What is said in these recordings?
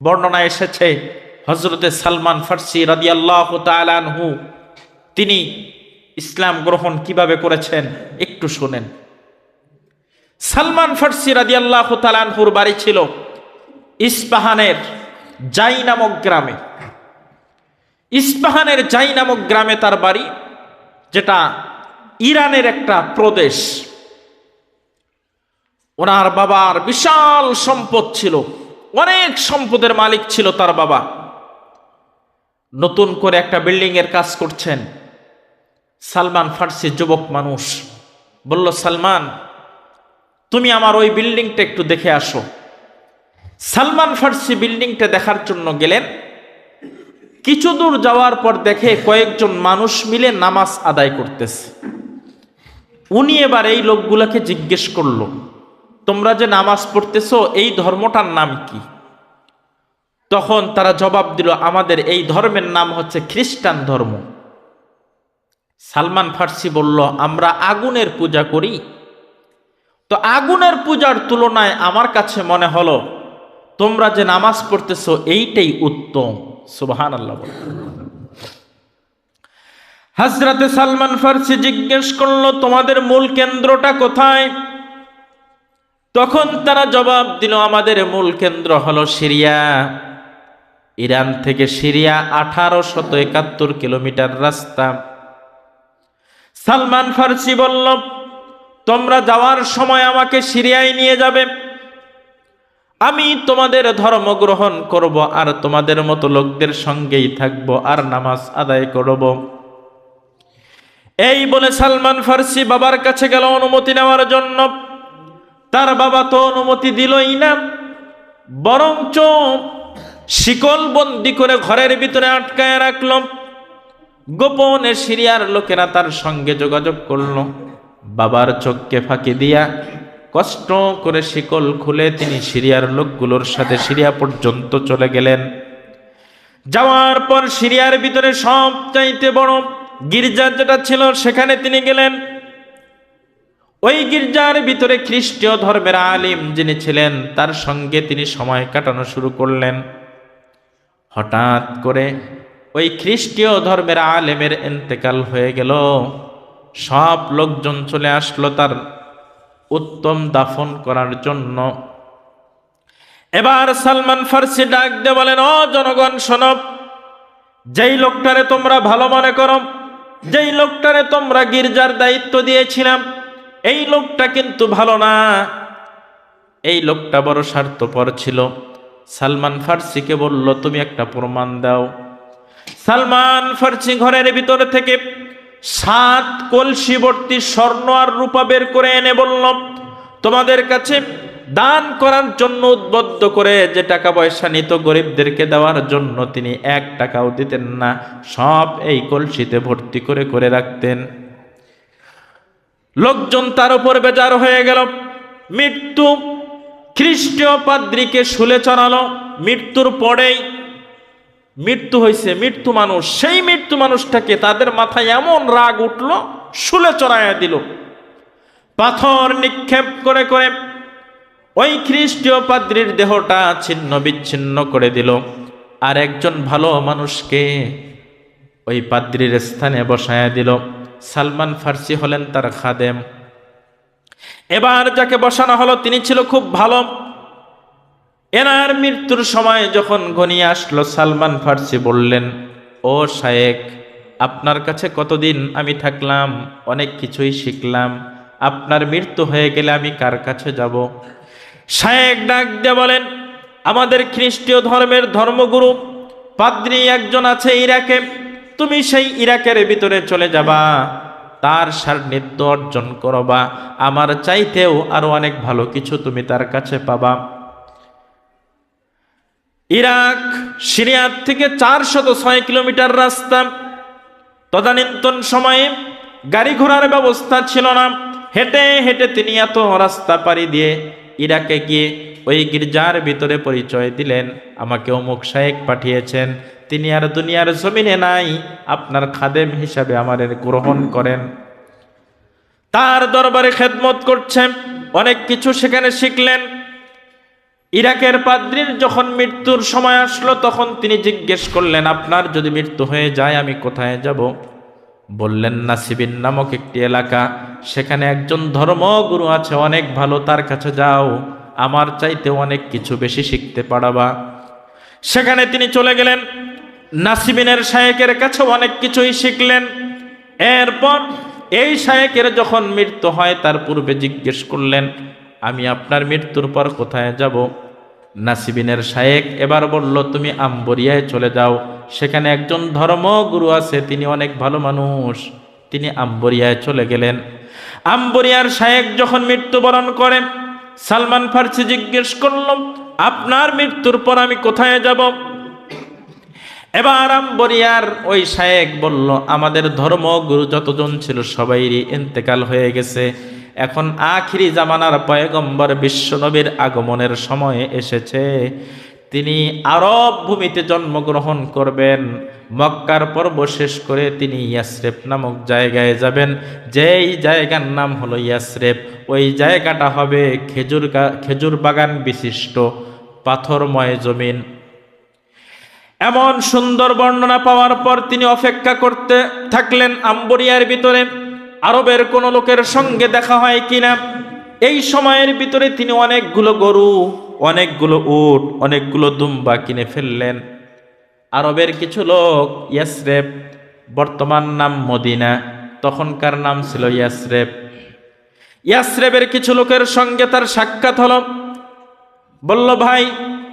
বর্ণনা এসেছে হযরতে সালমান ফার্সি রাদিয়াল্লাহু তাআলা আনহু তিনি ইসলাম গ্রহণ কিভাবে করেছেন একটু শুনেন। সালমান ফার্সি রাদিয়াল্লাহু তাআলা আনহুর বাড়ি ছিল ইস্পাহানের জাই নামক গ্রামে। ইস্পাহানের জাই নামক গ্রামে তার বাড়ি, যেটা ইরানের একটা প্রদেশ। ওনার বাবার বিশাল সম্পদ ছিল, অনেক সম্পদের মালিক ছিল তার বাবা। নতুন করে একটা বিল্ডিং এর কাজ করছেন। সালমান ফার্সি যুবক মানুষ বলল, সালমান তুমি আমার ওই বিল্ডিংটা একটু দেখে আসো। সালমান ফার্সি বিল্ডিংটা দেখার জন্য গেলেন। কিছু দূর যাওয়ার পর দেখে কয়েকজন মানুষ মিলে নামাজ আদায় করতেছে। উনি এবার এই লোকগুলাকে জিজ্ঞেস করলো, তোমরা যে নামাজ পড়তেছো এই ধর্মটার নাম কি? তখন তারা জবাব দিল, আমাদের এই ধর্মের নাম হচ্ছে খ্রিস্টান ধর্ম। সালমান ফার্সি বলল, আমরা আগুনের পূজা করি। তো আগুনের পূজার তুলনায় আমার কাছে মনে হলো তোমরা যে নামাজ পড়তেছো এইটাই উত্তম। সুবহানাল্লাহ। হযরতে সালমান ফার্সি জিজ্ঞেস করলো, তোমাদের মূল কেন্দ্রটা কোথায়? তখন তারা জবাব দিল, আমাদের মূল কেন্দ্র হলো সিরিয়া। ইরান থেকে সিরিয়া 1871 কিলোমিটার রাস্তা। সালমান ফার্সি বলল, তোমরা যাওয়ার সময় আমাকে সিরিয়ায় নিয়ে যাবে, আমি তোমাদের ধর্ম গ্রহণ করব, আর তোমাদের মতো লোকদের সঙ্গেই থাকব, আর নামাজ আদায় করব। এই বলে সালমান ফার্সি বাবার কাছে গেল অনুমতি নেওয়ার জন্য। তার বাবা তো অনুমতি দিলই না, বরঞ্চ শিকল বন্দি করে ঘরের ভিতরে আটকায় রাখল। গোপনে সিরিয়ার লোকেরা তার সঙ্গে যোগাযোগ করল। বাবার চোখকে ফাঁকি দিয়া কষ্ট করে শিকল খুলে তিনি সিরিয়ার লোকগুলোর সাথে সিরিয়া পর্যন্ত চলে গেলেন। যাওয়ার পর সিরিয়ার ভিতরে সবচাইতে বড় গির্জা যেটা ছিল সেখানে তিনি গেলেন। ওই গির্জার ভিতরে খ্রিস্টীয় ধর্মের আলিম যিনি ছিলেন তার সঙ্গে তিনি সময় কাটানো শুরু করলেন। হঠাৎ করে ওই খ্রিস্টীয় ধর্মের আলেমের ইন্তেকাল হয়ে গেল। সব লোকজন চলে আসলো তার উত্তম দাফন করার জন্য। এবার সালমান ফার্সি ডাক দিয়ে বলেন, ও জনগণ শোনো, যেই লোকটারে তোমরা ভালো মনে করো, যেই লোকটারে তোমরা গির্জার দায়িত্ব দিয়েছিলাম, এই লোকটা কিন্তু ভালো না। এই লোকটা বড় স্বার্থপর ছিল। সালমান ফার্সিকে বলল, তুমি একটা প্রমাণ দাও। সালমান ফার্সি ঘরের ভিতর থেকে 7 কলসি ভর্তি স্বর্ণ আর রূপা বের করে এনে বলল, তোমাদের কাছে দান করার জন্য উদ্বুদ্ধ করে যে টাকা পয়সা নিত গরিবদেরকে দেওয়ার জন্য, তিনি 1 টাকাও দিতেন না, সব এই কলসিতে ভর্তি করে করে রাখতেন। লোকজন তার উপর বেজার হয়ে গেল। মৃত্যু খ্রিস্টীয় পাদ্রীকে শুলে চড়ালো। মৃত্যুর পরেই মৃত্যু হয়েছে, মৃত্যু মানুষ, সেই মৃত্যু মানুষটাকে তাদের মাথায় এমন রাগ উঠল, শুলে চড়াইয়া দিল। পাথর নিক্ষেপ করে করে ওই খ্রিস্টীয় পাদ্রীর দেহটা ছিন্ন বিচ্ছিন্ন করে দিল। আর একজন ভালো মানুষকে ওই পাদ্রীর স্থানে বসায়া দিল। সালমান ফার্সি হলেন তার খাদেম। এবার যাকে বসানো হলো তিনি ছিল খুব ভালো। এনার মৃত্যুর সময় যখন ঘনিয়ে আসলো, সালমান ফার্সি বললেন, ও শায়েখ, আপনার কাছে কতদিন আমি থাকলাম, অনেক কিছুই শিখলাম, আপনার মৃত্যু হয়ে গেলে আমি কার কাছে যাব? শায়েখ ডাক দিয়ে বলেন, আমাদের খ্রিস্টীয় ধর্মের ধর্মগুরু পাদ্রী একজন আছে ইরাকে, তুমি সেই ইরাকের ভিতরে চলে যাবা, তার সান্নিধ্য অর্জন করবা, আমার চাইতেও আরো অনেক ভালো কিছু তুমি তার কাছে পাবা। ইরাক সিরিয়ার থেকে 406 কিলোমিটার রাস্তা। তদানীন্তন সময়ে গাড়ি ঘোড়ার ব্যবস্থা ছিল না। হেঁটে হেঁটে তিনি এত রাস্তা পাড়ি দিয়ে ইরাকে গিয়ে ওই গির্জার ভিতরে পরিচয় দিলেন, আমাকে অমুক শায়েখ পাঠিয়েছেন, তিনি আর দুনিয়ার জমিনে নাই, আপনার খাদেম হিসাবে আমাদের গ্রহণ করেন। তার দরবারে খেদমত করছেন, অনেক কিছু সেখানে শিখলেন। ইরাকের পাদ্রীর যখন মৃত্যুর সময় আসলো তখন তিনি জিজ্ঞেস করলেন, আপনার যদি মৃত্যু হয়ে যায় আমি কোথায় যাব? বললেন, নাসিবিন নামক একটি এলাকা, সেখানে একজন ধর্মগুরু আছে, অনেক ভালো, তার কাছে যাও, আমার চাইতে অনেক কিছু বেশি শিখতে পারবা। সেখানে তিনি চলে গেলেন, নাসিবিনের শায়েকের কাছে অনেক কিছুই শিখলেন। এরপর এই শায়েকের যখন মৃত্যু হয় তার পূর্বে জিজ্ঞেস করলেন, আমি আপনার মৃত্যুর পর কোথায় যাব? নাসিবিনের শায়েক এবার বলল, তুমি আম্বরিয়ায় চলে যাও, সেখানে একজন ধর্মগুরু আছে, তিনি অনেক ভালো মানুষ। তিনি আম্বরিয়ায় চলে গেলেন। আম্বরিয়ার শায়েক যখন মৃত্যুবরণ করেন, সালমান ফার্সি জিজ্ঞেস করল, আপনার মৃত্যুর পর আমি কোথায় যাব? এবার আম্বরিয়ার ওই শায়েক বলল, আমাদের ধর্মগুরু যতজন ছিল সবাইরই ইন্তেকাল হয়ে গেছে, এখন আখিরি জামানার পয়গম্বর বিশ্বনবীর আগমনের সময় এসেছে। তিনি আরব ভূমিতে জন্মগ্রহণ করবেন। মক্কার পর্ব শেষ করে তিনি ইয়াসরেব নামক জায়গায় যাবেন, যেই জায়গার নাম হলো ইয়াসরেব। ওই জায়গাটা হবে খেজুর বাগান বিশিষ্ট পাথরময় জমিন। এমন সুন্দর বর্ণনা পাওয়ার পর তিনি অপেক্ষা করতে থাকলেন আম্বরিয়ার ভিতরে, আরবের কোন লোকের সঙ্গে দেখা হয় কিনা। এই সময়ের ভিতরে তিনি অনেকগুলো গরু, অনেকগুলো উট, অনেকগুলো দুম্বা কিনে ফেললেন। আরবের কিছু লোক, ইয়াসরেব বর্তমান নাম মদিনা, তখনকার নাম ছিল ইয়াসরেব, ইয়াসরেবের কিছু লোকের সঙ্গে তার সাক্ষাৎ হলো। বলল, ভাই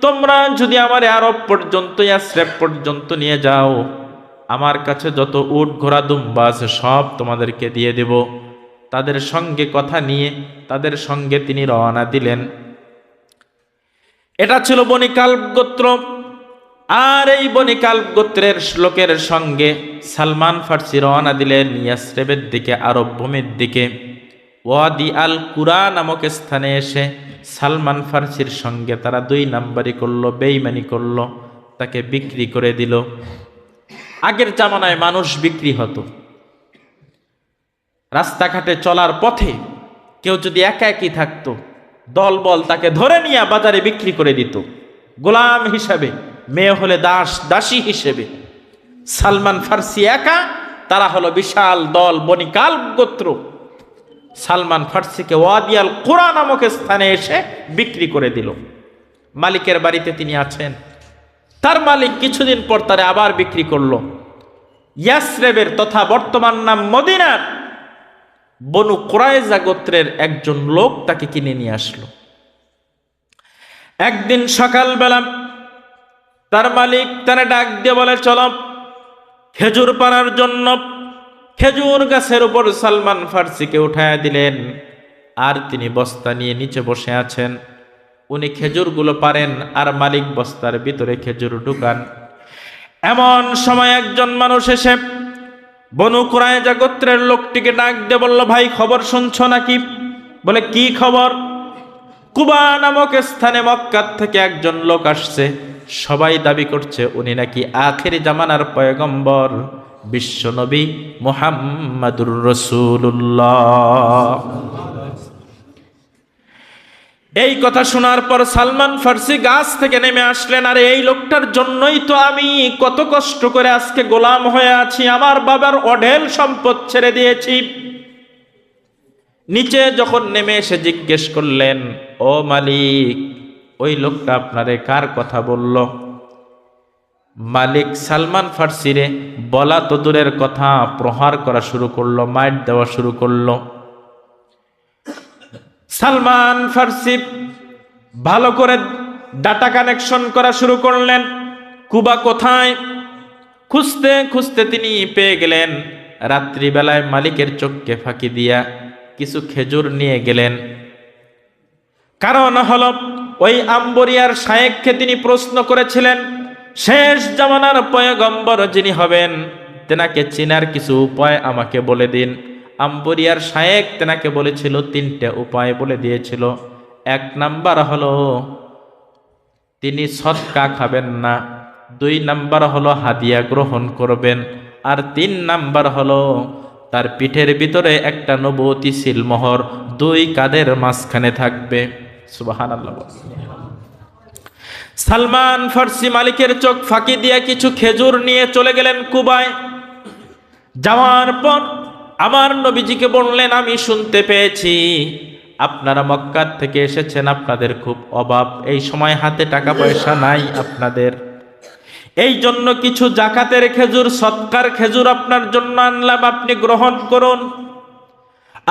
তোমরা যদি আমার আরব পর্যন্ত, ইয়াসরেব পর্যন্ত নিয়ে যাও, আমার কাছে যত উট ঘোড়া দুম্বা আছে সব তোমাদেরকে দিয়ে দেব। তাদের সঙ্গে কথা নিয়ে তাদের সঙ্গে তিনি রওনা দিলেন। এটা ছিল বনি কালব গোত্র। আর এই বনি কালব গোত্রের লোকের সঙ্গে সালমান ফার্সি রওনা দিলেন ইয়াসরেবের দিকে, আরব ভূমির দিকে। ওয়াদি আল কুরা নামক স্থানে এসে সালমান ফার্সির সঙ্গে তারা 2 নাম্বারি করলো, বেঈমানি করলো, তাকে বিক্রি করে দিল। আগের জামানায় মানুষ বিক্রি হতো। রাস্তাঘাটে চলার পথে কেউ যদি একা একই থাকতো, দলবল তাকে ধরে নিয়ে বাজারে বিক্রি করে দিত, গোলাম হিসাবে, মেয়ে হলে দাস দাসী হিসেবে। সালমান ফার্সি একা, তারা হলো বিশাল দল, বনি কালব গোত্র। সালমান ফার্সিকে ওয়াদি আল কুরা নামক স্থানে এসে বিক্রি করে দিল। মালিকের বাড়িতে তিনি আছেন, তার মালিক কিছুদিন পর তারে আবার বিক্রি করলো। ইয়াসরেবের তথা বর্তমান নাম মদিনার বনু কুরাইজা গোত্রের একজন লোক তাকে কিনে নিয়ে আসলো। একদিন সকালবেলা তার মালিক তারে ডাক দিয়ে বলে, চলো খেজুর পাড়ার জন্য। খেজুর গাছের উপর সালমান ফার্সিকে উঠায় দিলেন, আর তিনি বস্তা নিয়ে নিচে বসে আছেন। উনি খেজুরগুলো পারেন আর মালিক বস্তার ভিতরে খেজুর ঢুকান। এমন সময় একজন মানুষ এসে বনু কুরাইজা গোত্রের লোকটিকে ডাক দিয়ে বলল, ভাই খবর শুনছো নাকি? বলে, কি খবর? কুবা নামক স্থানে মক্কার থেকে একজন লোক আসছে, সবাই দাবি করছে উনি নাকি আখেরি জামানার পয়গম্বর বিশ্বনবী মুহাম্মাদুর রাসূলুল্লাহ। এই কথা শোনার পর সালমান ফার্সি গাছ থেকে নেমে আসলেন। আর এই লোকটার জন্যই তো আমি কত কষ্ট করে আজকে গোলাম হয়ে আছি, আমার বাবার অঢেল সম্পদ ছেড়ে দিয়েছি। নিচে যখন নেমে এসে জিজ্ঞেস করলেন, ও মালিক, ওই লোকটা আপনারে কার কথা বলল? মালিক সালমান ফার্সিরে বলা তো দূরের কথা, প্রহার করা শুরু করলো, মাইট দেওয়া শুরু করলো। সালমান ফার্সি ভালো করে ডাটা কানেকশন করা শুরু করলেন, কুবা কোথায়। খুঁজতে খুঁজতে তিনি পেয়ে গেলেন। রাত্রিবেলায় মালিকের চোখকে ফাঁকি দিয়া কিছু খেজুর নিয়ে গেলেন। কারণ হলো ওই আম্বরিয়ার শায়েখকে তিনি প্রশ্ন করেছিলেন, শেষ জামানার পয়গম্বর যিনি হবেন তেনাকে চিনার কিছু উপায় আমাকে বলে দিন। আম্বরিয়ার শায়েখ তেনাকে বলেছিল, 3টে উপায় বলে দিয়েছিল। 1 নাম্বার হলো তিনি সদকা খাবেন না, 2 নাম্বার হলো হাদিয়া গ্রহণ করবেন, আর 3 নাম্বার হলো তার পিঠের ভিতরে একটা নবুয়তি সিলমোহর 2 কাঁধের মাঝখানে থাকবে। সুবহানাল্লাহ। সালমান ফার্সি মালিকের চোখ ফাঁকি দিয়ে কিছু খেজুর নিয়ে চলে গেলেন কুবায়। যাওয়ার পর আমার নবীজিকে বললেন, আমি শুনতে পেয়েছি আপনারা মক্কা থেকে এসেছেন, আপনাদের খুব অভাব, এই সময় হাতে টাকা পয়সা নাই আপনাদের, এই জন্য কিছু জাকাতের খেজুর, সৎকার খেজুর আপনার জন্য আনলাম, আপনি গ্রহণ করুন।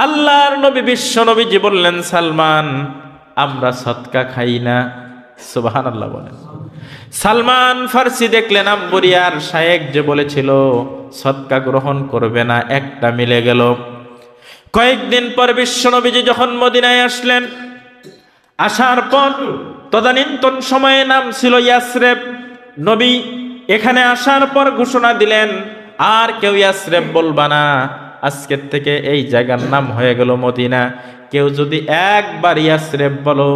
আল্লাহর নবী বিশ্ব নবীজি বললেন, সালমান, আমরা সৎকা খাই না। সুবহানাল্লাহ বলেন। সালমান ফার্সি দেখলেন আম্বরিয়ার শায়েখ যে বলেছিল সৎকা গ্রহণ করবে না, একটা মিলে গেল। কয়েকদিন পর বিশ্ব নবীজি যখন মদিনায় আসলেন, আসার পর তদানীন্তন সময়ে নাম ছিল ইয়াসরেব। নবী এখানে আসার পর ঘোষণা দিলেন, আর কেউ ইয়াসরেব বলবা না, আজকের থেকে এই জায়গার নাম হয়ে গেল মদিনা। কেউ যদি একবার ইয়াসরেব বলো,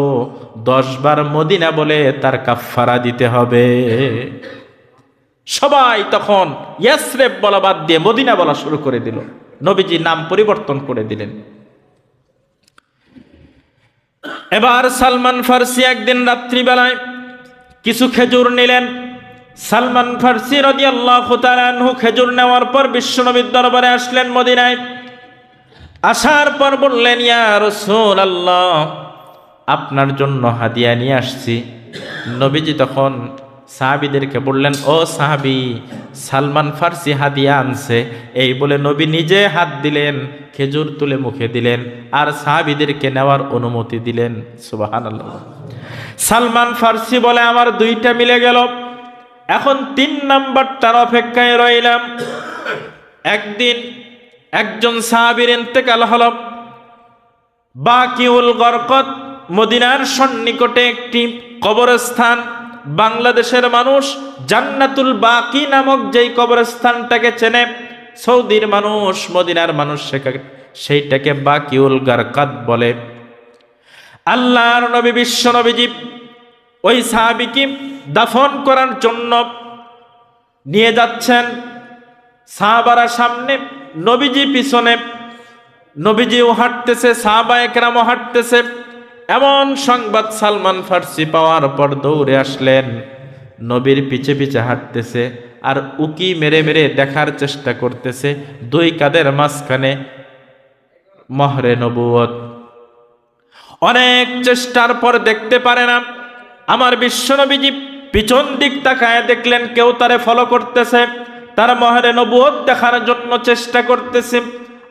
10 বার মদিনা বলে তার কাফফারা দিতে হবে। সবাই তখন ইয়াসরেব বলা বাদ দিয়ে মদিনা বলা শুরু করে দিল। নবীজি নাম পরিবর্তন করে দিলেন। এবার সালমান ফার্সি একদিন রাত্রিবেলায় কিছু খেজুর নিলেন। সালমান ফার্সি রাদিয়াল্লাহু তাআলা আনহু খেজুর নেওয়ার পর বিশ্বনবীর দরবারে আসলেন মদিনায়। আসার পর বললেন, ইয়া রাসূলুল্লাহ, আপনার জন্য হাদিয়া নিয়ে আসছি। নবীজি তখন সাহাবীদেরকে বললেন, ও সাহাবী, সালমান ফার্সি হাদিয়া আনছে। এই বলে নবী নিজে হাত দিলেন, খেজুর তুলে মুখে দিলেন, আর সাহাবীদেরকে নেওয়ার অনুমতি দিলেন। সুবহানাল্লাহ। সালমান ফার্সি বলে, আমার 2টা মিলে গেল, এখন 3 নাম্বারটার অপেক্ষায় রইলাম। একদিন একজন সাহাবীর ইন্তেকাল হল। বাকিউল গরকত, মদিনার সন্নিকটে একটি কবরস্থান। বাংলাদেশের মানুষ জান্নাতুল বাকি নামক যেই কবরস্থানটাকে চেনে, সৌদির মানুষ, মদিনার মানুষ সেইটাকে বাকিউল গরকত বলে। আল্লাহর নবী বিশ্ব নবীজি ওই সাহাবীকে দাফন করার জন্য নিয়ে যাচ্ছেন। সাহাবারা সামনে, নবীজি পিছনে। নবীজিও হাঁটতেছে, সাহাবায়ে কেরামও হাঁটতেছে। এমন সংবাদ সালমান ফার্সি পাওয়ার পর দৌড়ে আসলেন, নবীর পিছে পিছে হাঁটতেছে আর উকি মেরে মেরে দেখার চেষ্টা করতেছে 2 কাঁধের মাঝখানে মোহরে নবুয়ত। অনেক চেষ্টার পর দেখতে পারে না। আমার বিশ্বনবীজি পিছন দিক তাকায় দেখলেন কেউ তারে ফলো করতেছে, তার মোহরে নবুয়ত দেখার জন্য চেষ্টা করতেছে।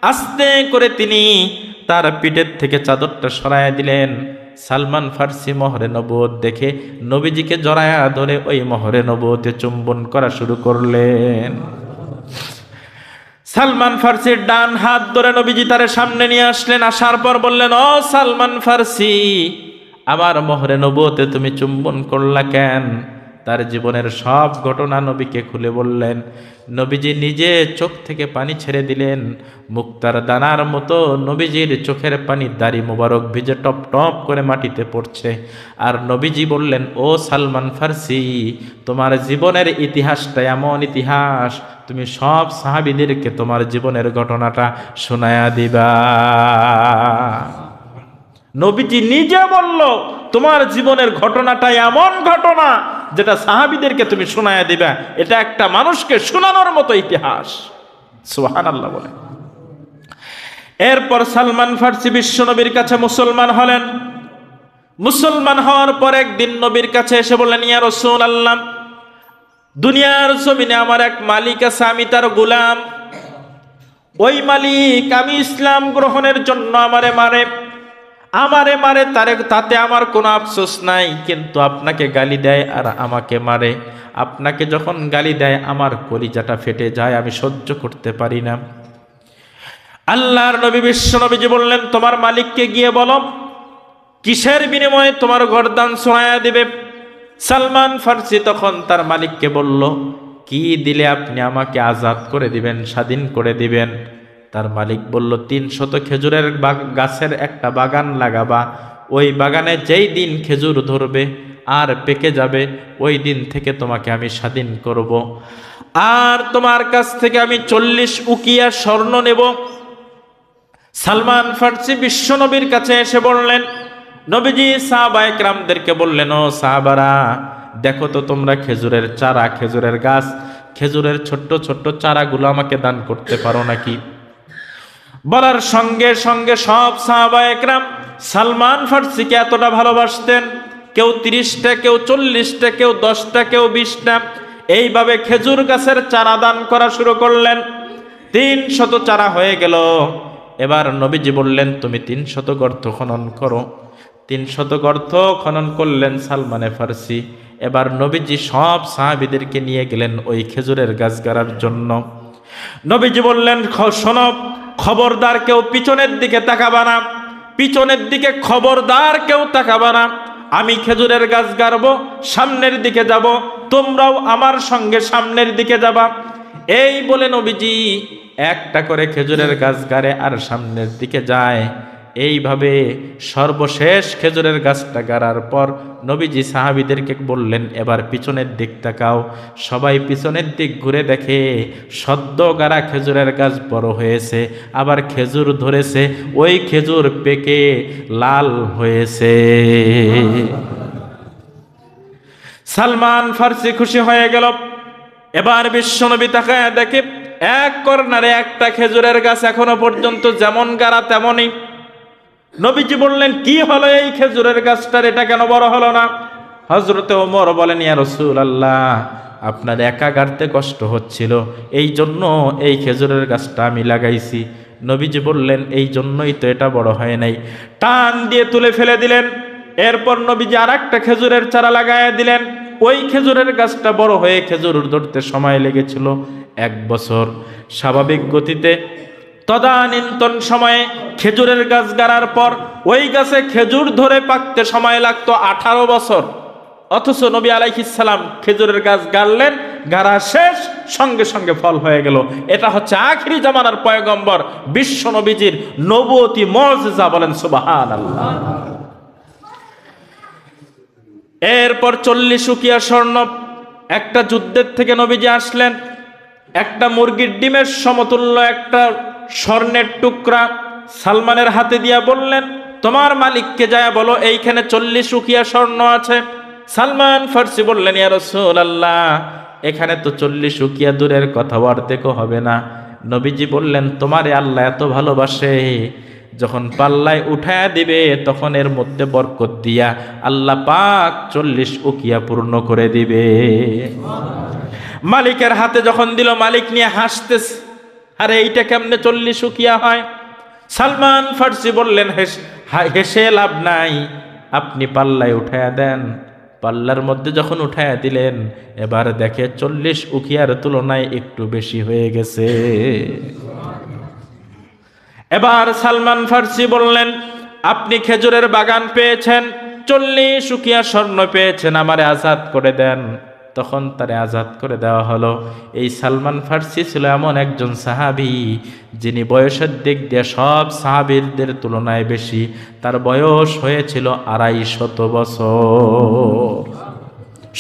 আস্তে করে তিনি তার পিঠের থেকে চাদরটা সরাইয়া দিলেন। সালমান ফার্সি মোহরে নবুয়ত দেখে নবীজিকে জড়ায়া ধরে ওই মোহরে নবুয়তে চুম্বন করা শুরু করলেন। সালমান ফার্সির ডান হাত ধরে নবীজি তার সামনে নিয়ে আসলেন। আসার পর বললেন, ও সালমান ফার্সি, আমার মোহরে নবুয়তে তুমি চুম্বন করলা কেন? তার জীবনের সব ঘটনা নবীকে খুলে বললেন। নবীজি নিজে চোখ থেকে পানি ছেড়ে দিলেন। মুক্তার দানার মতো নবীজির চোখের পানি দাড়ি মোবারক ভিজে টপ টপ করে মাটিতে পড়ছে। আর নবীজি বললেন, ও সালমান ফার্সি, তোমার জীবনের ইতিহাসটা এমন ইতিহাস, তুমি সব সাহাবীদেরকে তোমার জীবনের ঘটনাটা শোনায়া দিবা। নবীজি নিজে বলল, তোমার জীবনের ঘটনাটা এমন ঘটনা যেটা সাহাবীদেরকে তুমি শোনায়া দিবা। এটা একটা মানুষকে শোনানোর মতো ইতিহাস। সুবহানাল্লাহ বলে। এরপর সালমান ফার্সি বিশ্ব নবীর কাছে মুসলমান হলেন। মুসলমান হওয়ার পর একদিন নবীর কাছে এসে বললেন, ইয়া রাসূলুল্লাহ, দুনিয়ার জমিনে আমার এক মালিক আছে, আমি তার গোলাম। ওই মালিক আমি ইসলাম গ্রহণের জন্য আমারে মারে তাতে আমার কোনো আফসোস নাই, কিন্তু আপনাকে গালি দেয় আর আমাকে মারে। আপনাকে যখন গালি দেয় আমার কলিজাটা ফেটে যায়, আমি সহ্য করতে পারি না। আল্লাহর নবী বিশ্ব নবীজি বললেন, তোমার মালিককে গিয়ে বলো কিসের বিনিময়ে তোমার গর্দান শোনায়া দিবে। সালমান ফার্সি তখন তার মালিককে বলল, কি দিলে আপনি আমাকে আজাদ করে দিবেন, স্বাধীন করে দিবেন? তার মালিক বলল, 300 খেজুরের গাছের একটা বাগান লাগাবা। ওই বাগানে যেই দিন খেজুর ধরবে আর পেকে যাবে, ওই দিন থেকে তোমাকে আমি স্বাধীন করব। আর তোমার কাছ থেকে আমি 40 উকিয়া স্বর্ণ নেব। সালমান ফার্সি বিশ্ব নবীর কাছে এসে বললেন, নবীজি সাহাবায়ে কেরামদেরকে বললেন, ও সাহাবারা, দেখো তো তোমরা খেজুরের চারা, খেজুরের গাছ, খেজুরের ছোট্ট ছোট্ট চারাগুলো আমাকে দান করতে পারো নাকি? বলার সঙ্গে সঙ্গে সব সাহাবায়ে কেরাম সালমান ফার্সিকে এতটা ভালোবাসতেন, কেউ 30টা, কেউ 40টা, কেউ 10টা, কেউ 20টা, এইভাবে খেজুর গাছের চারা দান করা শুরু করলেন। 300 চারা হয়ে গেল। এবার নবীজি বললেন, তুমি 300 গর্ত খনন করো। 300 গর্ত খনন করলেন সালমানে ফার্সি। এবার নবীজি সব সাহাবীদেরকে নিয়ে গেলেন ওই খেজুরের গাছ গাড়ার জন্য। নবীজি বললেন, শোনো, খবরদার কেউ পিছনের দিকে তাকাবা না, পিছনের দিকে খবরদার কেউ তাকাবা না। আমি খেজুরের গাছ গাড়বো, সামনের দিকে যাব, তোমরাও আমার সঙ্গে সামনের দিকে যাবা। এই বলে নবীজি একটা করে খেজুরের গাছ গাড়ে আর সামনের দিকে যায়। এইভাবে সর্বশেষ খেজুরের গাছটা গাড়ার পর নবীজি সাহাবীদেরকে বললেন, এবার পিছনের দিক তাকাও। সবাই পিছনের দিক ঘুরে দেখে সদ্য গাড়া খেজুরের গাছ বড় হয়েছে, আবার খেজুর ধরেছে, ওই খেজুর পেকে লাল হয়েছে। সালমান ফার্সি খুশি হয়ে গেল। এবার বিশ্বনবী তাকায় দেখে এক কর্নারে একটা খেজুরের গাছ এখনো পর্যন্ত যেমন গাড়া তেমনই। নবীজি বললেন, কি হলো এই খেজুরের গাছটার, এটা কেন বড় হলো না? হযরতে ওমর বলেন, ইয়া রাসূলুল্লাহ, আপনার একা গাড়তে কষ্ট হচ্ছিল, এই জন্য এই খেজুরের গাছটা আমি লাগাইছি। নবীজি বললেন, এই জন্যই তো এটা বড় হয় নাই। টান দিয়ে তুলে ফেলে দিলেন। এরপর নবীজি আর একটা খেজুরের চারা লাগাইয়া দিলেন। ওই খেজুরের গাছটা বড় হয়ে খেজুর ধরতে সময় লেগেছিল 1 বছর। স্বাভাবিক গতিতে তদানীন্তন সময়ে খেজুরের গাছ গাড়ার পর ওই গাছে খেজুর ধরে পাকতে সময় লাগতো 18 বছর। অথচ নবী আলাইহিস সালাম খেজুরের গাছ গাড়লেন, গাড়া শেষ, সঙ্গে সঙ্গে ফল হয়ে গেল। এটা হচ্ছে আখিরি জামানার পয়গম্বর বিশ্ব নবীজির নবুয়তি মুজিজা, বলেন সুবহানাল্লাহ। এরপর 40 উকিয়া স্বর্ণ, একটা যুদ্ধের থেকে নবীজি আসলেন, একটা মুরগির ডিমের সমতুল্য একটা স্বর্ণের টুকরা সালমানের হাতে দিয়া বললেন, তোমার মালিককে যায় বলো এইখানে 40 উকিয়া স্বর্ণ আছে। সালমান ফার্সি বললেন, ইয়া রাসূলুল্লাহ, এখানে তো 40 উকিয়া দূরের কথা, অর্ধেকও হবে না। নবীজি বললেন, তোমারে আল্লাহ এত ভালোবাসে, যখন পাল্লায় উঠায়া দিবে তখন এর মধ্যে বরকত দিয়া আল্লাহ পাক 40 উকিয়া পূর্ণ করে দিবে। মালিকের হাতে যখন দিল, মালিক নিয়ে হাসতেছে, আরে এইটা কেমনে 40 উকিয়া হয়? সালমান ফার্সি বললেন, হেসে লাভ নাই, আপনি পাল্লায় উঠায়া দেন। পাল্লার মধ্যে যখন উঠায়া দিলেন, এবার দেখে 40 উকিয়ার তুলনায় একটু বেশি হয়ে গেছে। এবার সালমান ফার্সি বললেন, আপনি খেজুরের বাগান পেয়েছেন, 40 উকিয়া স্বর্ণ পেয়েছেন, আমারে আজাদ করে দেন। তখন তারে আজাদ করে দেওয়া হলো। এই সালমান ফার্সি ছিল এমন একজন সাহাবী, যিনি বয়সের দিক দিয়ে সব সাহাবীদের তুলনায় বেশি। তার বয়স হয়েছিল 250 বছর।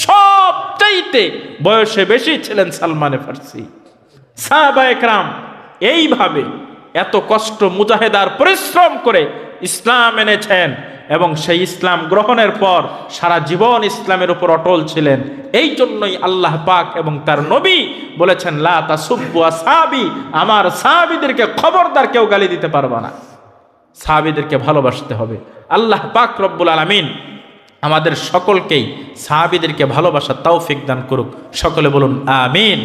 সবচাইতে বয়সে বেশি ছিলেন সালমান ফার্সি। সাহাবায়ে কেরাম এইভাবে এত কষ্ট, মুজাহেদার পরিশ্রম করে ইসলাম এনেছেন এবং সেই ইসলাম গ্রহণের পর সারা জীবন ইসলামের উপর অটল ছিলেন। এই জন্যই আল্লাহ পাক এবং তার নবী বলেছেন, লা তাসুব্বু আসহাবি, আমার সাহাবীদেরকে খবরদার কেউ গালি দিতে পারবে না, সাহাবীদেরকে ভালোবাসতে হবে। আল্লাহ পাক রব্বুল আলামিন আমাদের সকলকেই সাহাবীদেরকে ভালোবাসার তৌফিক দান করুক। সকলে বলুন আমিন।